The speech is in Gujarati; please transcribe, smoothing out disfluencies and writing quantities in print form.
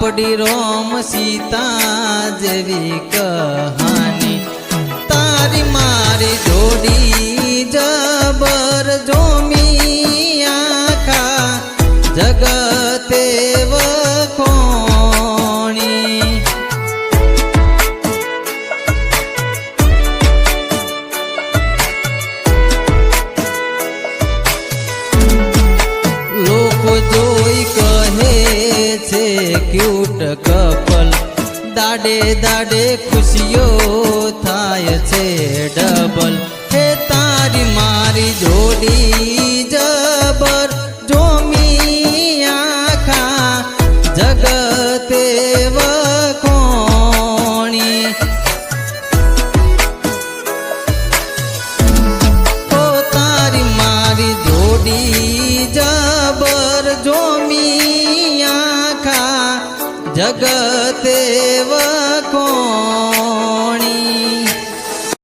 આપડી રોમ સીતા જેવી કહાની તારી મારી જોડી જબર જોમી આખા જગતે વખોણી લોકો જોઈ કહે છે ક્યુટ કપલ દાડે દાડે ખુશીઓ થાય છે ડબલ હે તારી મારી જોડી જબર જોમી આખા જગતે વખોણી ઓ તારી મારી જોડી જબર જોમી આખા જગતે વખોણી